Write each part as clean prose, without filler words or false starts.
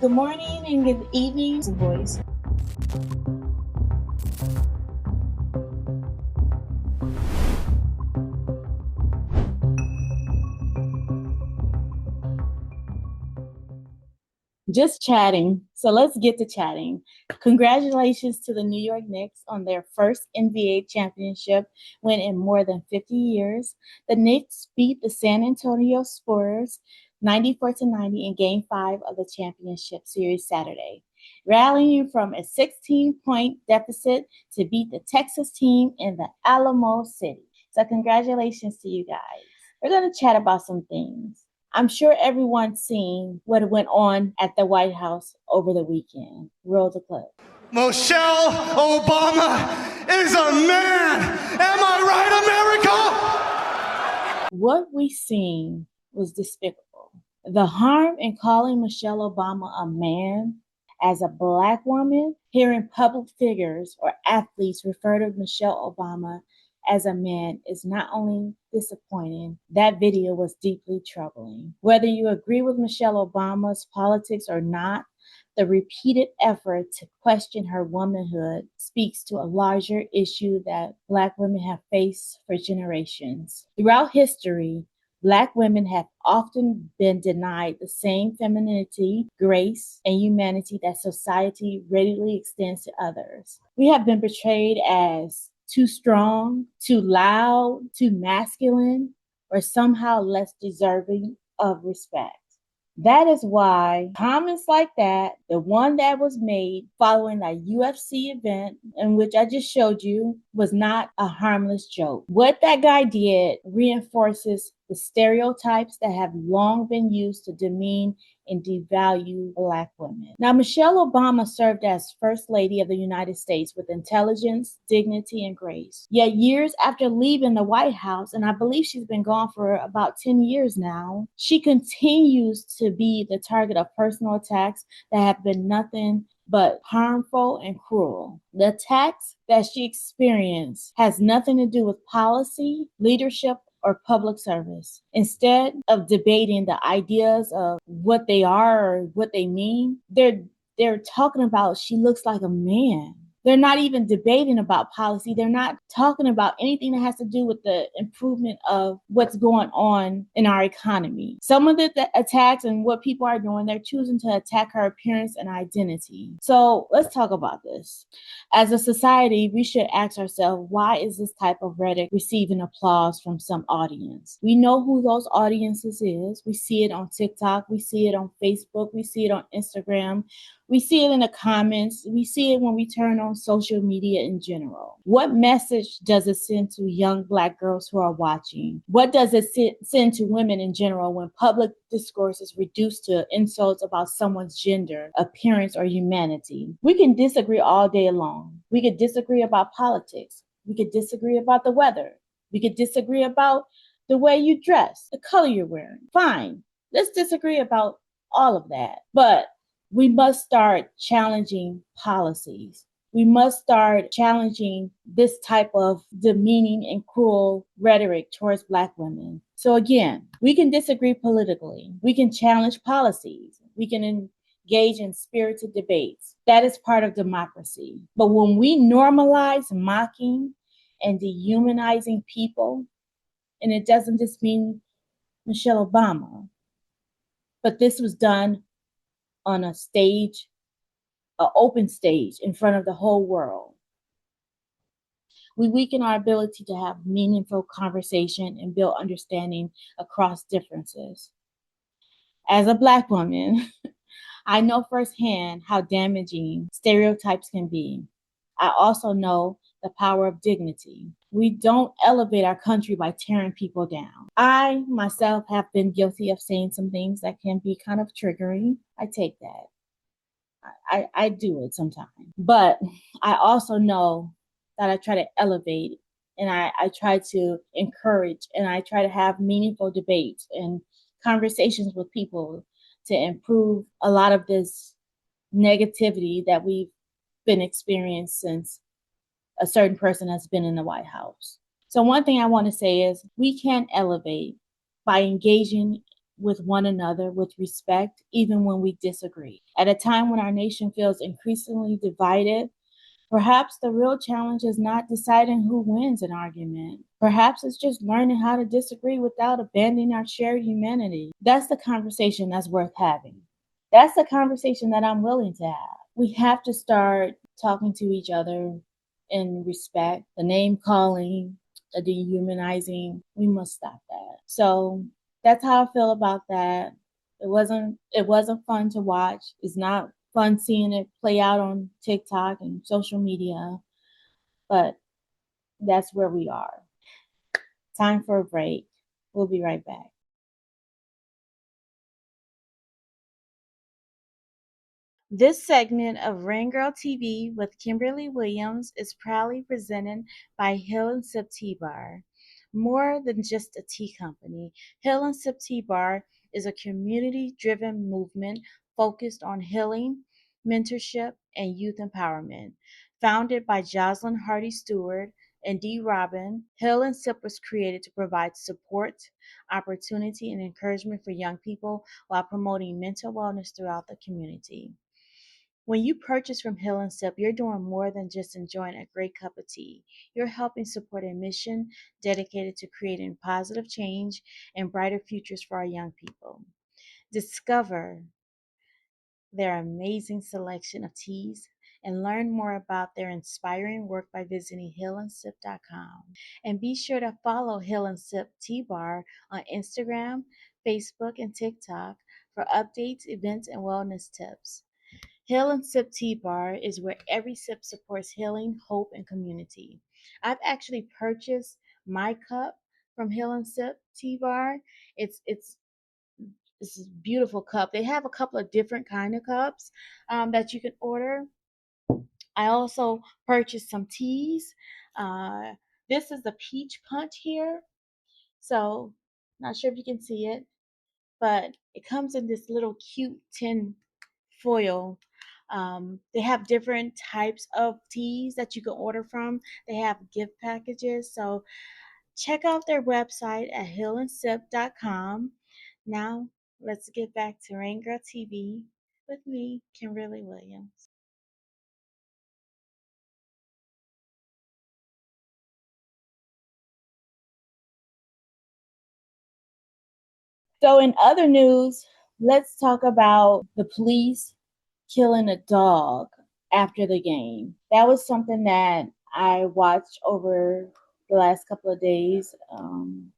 Good morning and good evening, boys. Just chatting. So let's get to chatting. Congratulations to the New York Knicks on their first NBA championship win in more than 50 years. The Knicks beat the San Antonio Spurs 94-90 in Game 5 of the championship series Saturday, rallying from a 16-point deficit to beat the Texas team in the Alamo City. So congratulations to you guys. We're going to chat about some things. I'm sure everyone's seen what went on at the White House over the weekend. Roll the clip. Michelle Obama is a man. Am I right, America? What we seen was despicable. The harm in calling Michelle Obama a man as a Black woman, hearing public figures or athletes refer to Michelle Obama as a man is not only disappointing, that video was deeply troubling. Whether you agree with Michelle Obama's politics or not, the repeated effort to question her womanhood speaks to a larger issue that Black women have faced for generations. Throughout history, Black women have often been denied the same femininity, grace, and humanity that society readily extends to others. We have been portrayed as too strong, too loud, too masculine, or somehow less deserving of respect. That is why comments like that, the one that was made following that UFC event in which I just showed you, was not a harmless joke. What that guy did reinforces the stereotypes that have long been used to demean and devalue Black women. Now, Michelle Obama served as First Lady of the United States with intelligence, dignity, and grace. Yet years after leaving the White House, and I believe she's been gone for about 10 years now, she continues to be the target of personal attacks that have been nothing but harmful and cruel. The attacks that she experienced has nothing to do with policy, leadership, or public service. Instead of debating the ideas of what they are or what they mean, they're talking about she looks like a man. They're not even debating about policy. They're not talking about anything that has to do with the improvement of what's going on in our economy. Some of the attacks and what people are doing, they're choosing to attack her appearance and identity. So let's talk about this. As a society, we should ask ourselves, why is this type of rhetoric receiving applause from some audience? We know who those audiences is. We see it on TikTok. We see it on Facebook. We see it on Instagram. We see it in the comments. We see it when we turn on social media in general. What message does it send to young Black girls who are watching? What does it send to women in general when public discourse is reduced to insults about someone's gender, appearance, or humanity? We can disagree all day long. We could disagree about politics. We could disagree about the weather. We could disagree about the way you dress, the color you're wearing. Fine. Let's disagree about all of that. But we must start challenging policies. We must start challenging this type of demeaning and cruel rhetoric towards Black women. So again, we can disagree politically. We can challenge policies. We can engage in spirited debates. That is part of democracy. But when we normalize mocking and dehumanizing people, and it doesn't just mean Michelle Obama, but this was done on a stage, an open stage in front of the whole world. We weaken our ability to have meaningful conversation and build understanding across differences. As a Black woman, I know firsthand how damaging stereotypes can be. I also know the power of dignity. We don't elevate our country by tearing people down. I myself have been guilty of saying some things that can be kind of triggering. I take that. I do it sometimes. But I also know that I try to elevate and I try to encourage and I try to have meaningful debates and conversations with people to improve a lot of this negativity that we've been experienced since a certain person has been in the White House. So one thing I want to say is we can elevate by engaging with one another with respect, even when we disagree. At a time when our nation feels increasingly divided, perhaps the real challenge is not deciding who wins an argument. Perhaps it's just learning how to disagree without abandoning our shared humanity. That's the conversation that's worth having. That's the conversation that I'm willing to have. We have to start talking to each other in respect, the name calling, the dehumanizing. We must stop that. So that's how I feel about that. It wasn't fun to watch. It's not fun seeing it play out on TikTok and social media, but that's where we are. Time for a break. We'll be right back. This segment of Rain Girl TV with Kimberly Williams is proudly presented by Hill and Sip Tea Bar. More than just a tea company, Hill and Sip Tea Bar is a community-driven movement focused on healing, mentorship, and youth empowerment. Founded by Jocelyn Hardy Stewart and Dee Robin, Hill and Sip was created to provide support, opportunity, and encouragement for young people while promoting mental wellness throughout the community. When you purchase from Hill and Sip, you're doing more than just enjoying a great cup of tea. You're helping support a mission dedicated to creating positive change and brighter futures for our young people. Discover their amazing selection of teas and learn more about their inspiring work by visiting hillandsip.com. And be sure to follow Hill and Sip Tea Bar on Instagram, Facebook, and TikTok for updates, events, and wellness tips. Hill and Sip Tea Bar is where every sip supports healing, hope, and community. I've actually purchased my cup from Hill and Sip Tea Bar. It's this is a beautiful cup. They have a couple of different kind of cups that you can order. I also purchased some teas. Uh, this is the peach punch here. So not sure if you can see it, but it comes in this little cute tin foil. They have different types of teas that you can order from. They have gift packages. So check out their website at hillandsip.com. Now, let's get back to Rain Girl TV with me, Kimberly Williams. So, in other news, let's talk about the police killing a dog after the game. That was something that I watched over the last couple of days.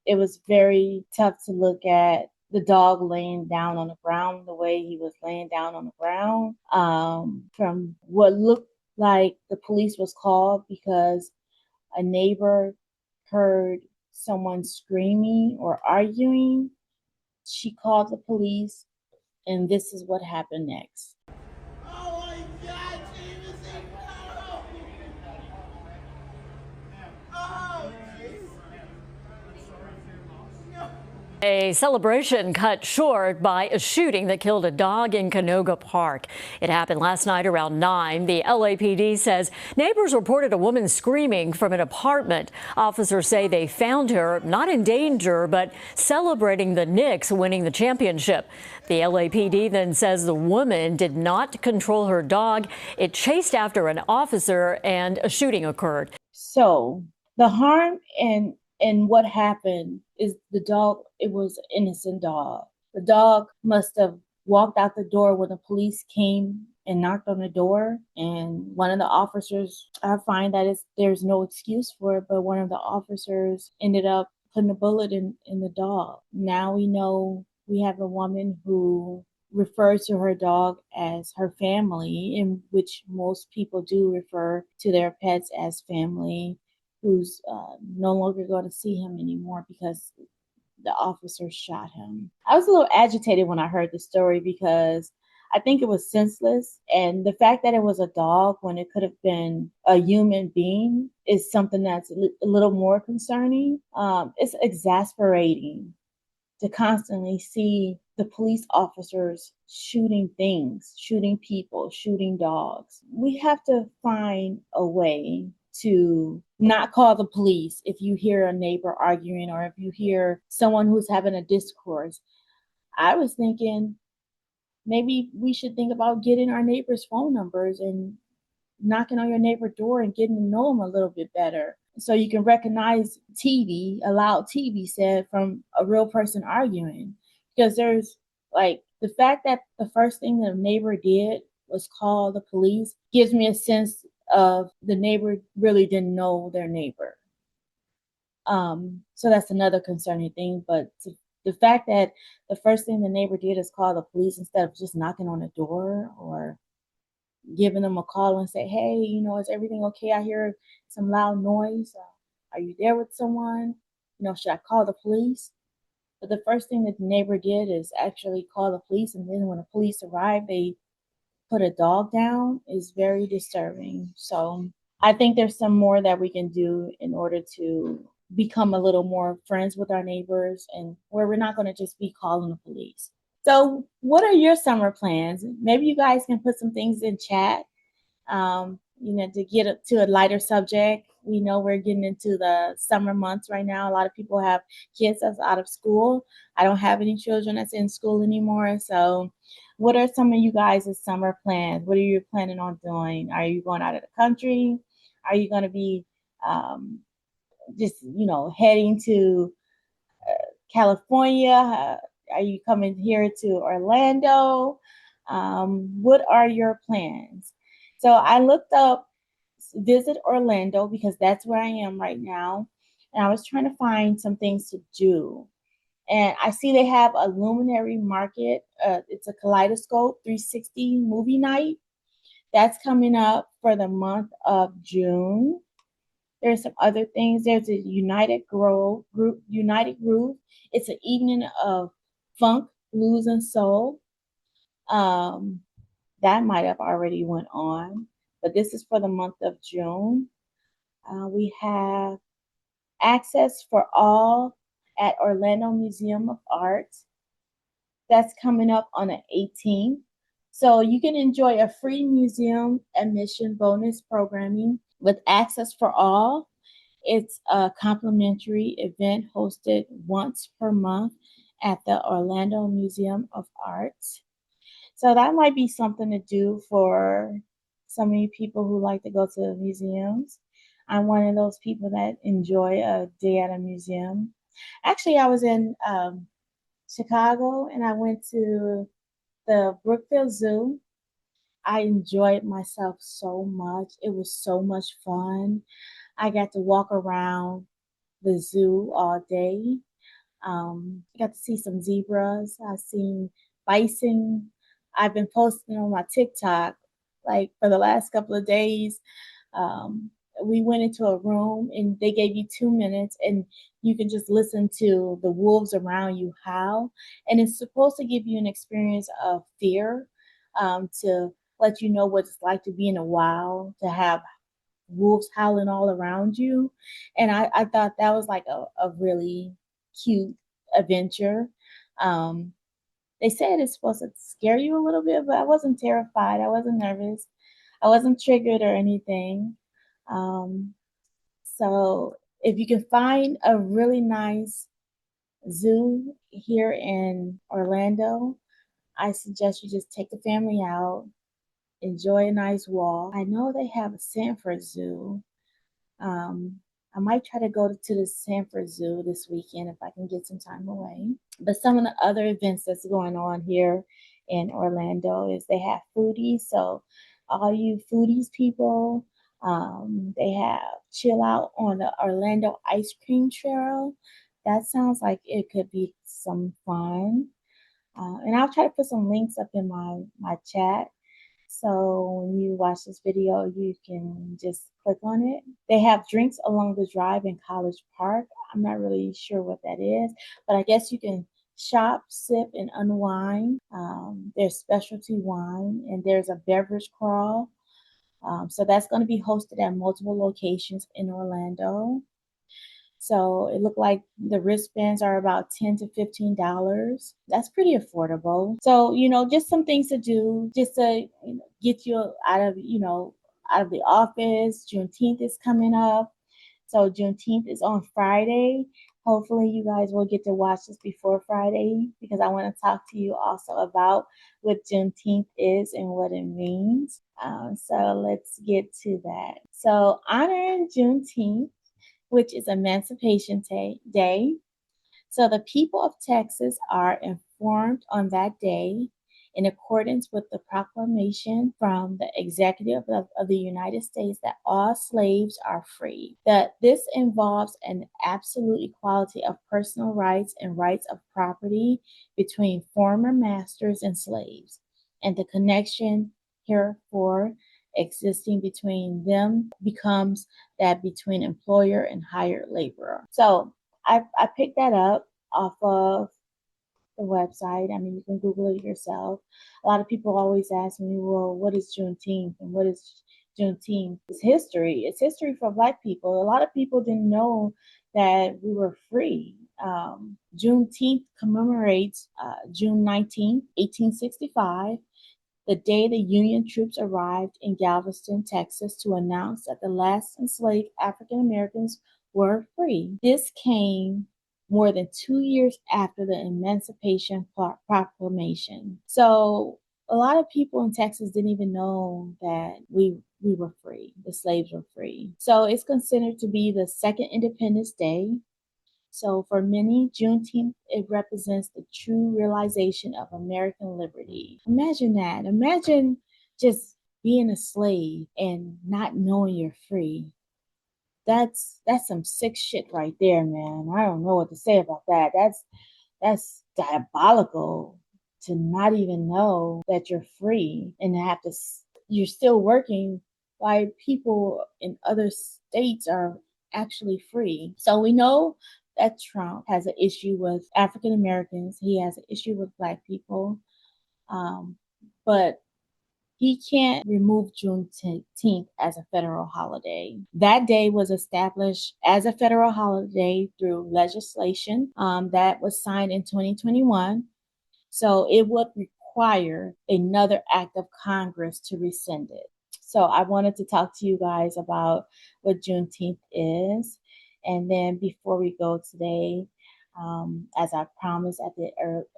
It was very tough to look at the dog laying down on the ground the way he was laying down on the ground. From what looked like the police was called because a neighbor heard someone screaming or arguing. She called the police, and this is what happened next. Oh my God, James, no! Oh, A celebration cut short by a shooting that killed a dog in Canoga Park. It happened last night around 9. The LAPD says neighbors reported a woman screaming from an apartment. Officers say they found her not in danger, but celebrating the Knicks winning the championship. The LAPD then says the woman did not control her dog. It chased after an officer and a shooting occurred. So the harm and what happened is the dog, it was an innocent dog. The dog must have walked out the door when the police came and knocked on the door. And one of the officers, I find that there's no excuse for it, but one of the officers ended up putting a bullet in the dog. Now we know we have a woman who refers to her dog as her family, in which most people do refer to their pets as family, who's no longer going to see him anymore because the officer shot him. I was a little agitated when I heard the story because I think it was senseless. And the fact that it was a dog when it could have been a human being is something that's a little more concerning. It's exasperating to constantly see the police officers shooting things, shooting people, shooting dogs. We have to find a way to not call the police if you hear a neighbor arguing or if you hear someone who's having a discourse. I was thinking maybe we should think about getting our neighbors' phone numbers and knocking on your neighbor's door and getting to know them a little bit better. So you can recognize a loud TV set from a real person arguing. Because there's like the fact that the first thing the neighbor did was call the police gives me a sense of the neighbor really didn't know their neighbor. So that's another concerning thing. But the fact that the first thing the neighbor did is call the police instead of just knocking on the door or giving them a call and say, hey, is everything okay? I hear some loud noise. Are you there with someone? Should I call the police? But the first thing that the neighbor did is actually call the police. And then when the police arrived, they put a dog down. Is very disturbing. So I think there's some more that we can do in order to become a little more friends with our neighbors and where we're not going to just be calling the police. So, what are your summer plans? Maybe you guys can put some things in chat, to get to a lighter subject. We know we're getting into the summer months right now. A lot of people have kids that's out of school. I don't have any children that's in school anymore. So, what are some of you guys' summer plans? What are you planning on doing? Are you going out of the country? Are you going to be just, heading to California? Are you coming here to Orlando? What are your plans? So I looked up Visit Orlando because that's where I am right now. And I was trying to find some things to do. And I see they have a Luminary Market. It's a Kaleidoscope 360 movie night. That's coming up for the month of June. There's some other things. There's a United Groove. It's an evening of funk, blues, and soul. That might have already went on, but this is for the month of June. We have Access for All at Orlando Museum of Art. That's coming up on the 18th. So you can enjoy a free museum admission bonus programming with Access for All. It's a complimentary event hosted once per month at the Orlando Museum of Art. So that might be something to do for some of you people who like to go to museums. I'm one of those people that enjoy a day at a museum. Actually, I was in Chicago and I went to the Brookfield Zoo. I enjoyed myself so much. It was so much fun. I got to walk around the zoo all day. Got to see some zebras. I've seen bison. I've been posting on my TikTok like for the last couple of days. Um, we went into a room and they gave you 2 minutes and you can just listen to the wolves around you howl. And it's supposed to give you an experience of fear, to let you know what it's like to be in a wild, to have wolves howling all around you. And I thought that was like a really cute adventure. Um, they said it's supposed to scare you a little bit, but I wasn't terrified. I wasn't nervous. I wasn't triggered or anything. Um, so if you can find a really nice zoo here in Orlando, I suggest you just take the family out, enjoy a nice walk. I know they have a Sanford Zoo. I might try to go to the Sanford Zoo this weekend if I can get some time away. But some of the other events that's going on here in Orlando is they have foodies. So all you foodies people, they have chill out on the Orlando Ice Cream Trail. That sounds like it could be some fun. And I'll try to put some links up in my chat. So when you watch this video, you can just click on it. They have drinks along the drive in College Park. I'm not really sure what that is, but I guess you can shop, sip, and unwind. There's specialty wine, and there's a beverage crawl. So that's going to be hosted at multiple locations in Orlando. So it looked like the wristbands are about $10 to $15. That's pretty affordable. So, just some things to do just to get you out of the office. Juneteenth is coming up. So Juneteenth is on Friday. Hopefully, you guys will get to watch this before Friday because I want to talk to you also about what Juneteenth is and what it means. So let's get to that. So, honoring Juneteenth, which is Emancipation Day. So, the people of Texas are informed on that day in accordance with the proclamation from the executive of the United States that all slaves are free. That this involves an absolute equality of personal rights and rights of property between former masters and slaves, and the connection herefore existing between them becomes that between employer and hired laborer. So I picked that up off of the website. I mean, you can Google it yourself. A lot of people always ask me, well, what is Juneteenth and what is Juneteenth? It's history. It's history for Black people. A lot of people didn't know that we were free. Juneteenth commemorates June 19th, 1865, the day the Union troops arrived in Galveston, Texas, to announce that the last enslaved African Americans were free. This came more than 2 years after the Emancipation Proclamation. So a lot of people in Texas didn't even know that we were free, the slaves were free. So it's considered to be the second Independence Day. So for many, Juneteenth, it represents the true realization of American liberty. Imagine that. Imagine just being a slave and not knowing you're free. That's some sick shit right there, man. I don't know what to say about that. That's diabolical to not even know that you're free and have to you're still working while people in other states are actually free. So we know that Trump has an issue with African Americans. He has an issue with Black people. But he can't remove Juneteenth as a federal holiday. That day was established as a federal holiday through legislation that was signed in 2021. So it would require another act of Congress to rescind it. So I wanted to talk to you guys about what Juneteenth is. And then before we go today, as I promised at the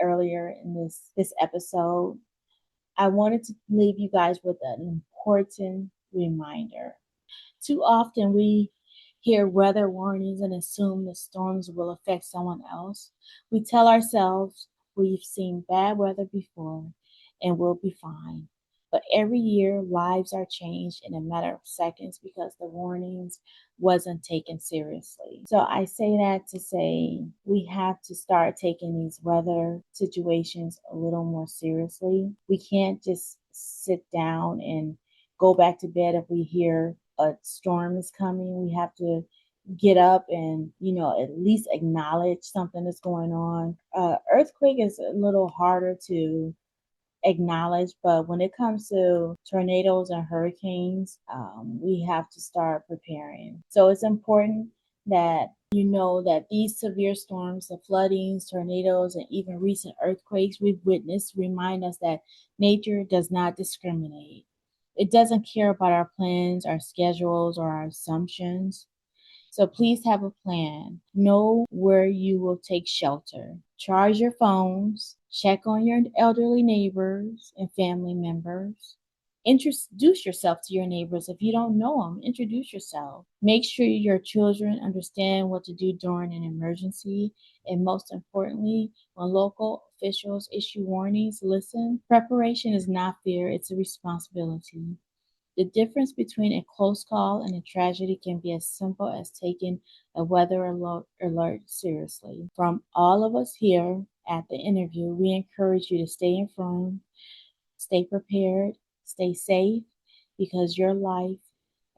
earlier in this episode, I wanted to leave you guys with an important reminder. Too often we hear weather warnings and assume the storms will affect someone else. We tell ourselves we've seen bad weather before and we'll be fine. But every year, lives are changed in a matter of seconds because the warnings wasn't taken seriously. So I say that to say we have to start taking these weather situations a little more seriously. We can't just sit down and go back to bed if we hear a storm is coming. We have to get up and at least acknowledge something is going on. Earthquake is a little harder to acknowledge, but when it comes to tornadoes and hurricanes, we have to start preparing. So it's important that you know that these severe storms, the floodings, tornadoes, and even recent earthquakes we've witnessed remind us that nature does not discriminate. It doesn't care about our plans, our schedules, or our assumptions. So please have a plan. Know where you will take shelter. Charge your phones. Check on your elderly neighbors and family members. Introduce yourself to your neighbors. If you don't know them, introduce yourself. Make sure your children understand what to do during an emergency. And most importantly, when local officials issue warnings, listen. Preparation is not fear, it's a responsibility. The difference between a close call and a tragedy can be as simple as taking a weather alert seriously. From all of us here at the interview, we encourage you to stay informed, stay prepared, stay safe, because your life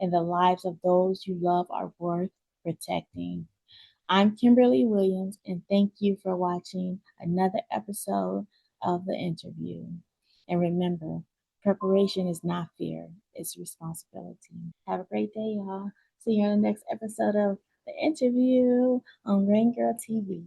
and the lives of those you love are worth protecting. I'm Kimberly Williams, and thank you for watching another episode of The Interview. And remember, preparation is not fear, it's responsibility. Have a great day, y'all. See you on the next episode of The Interview on Rain Girl TV.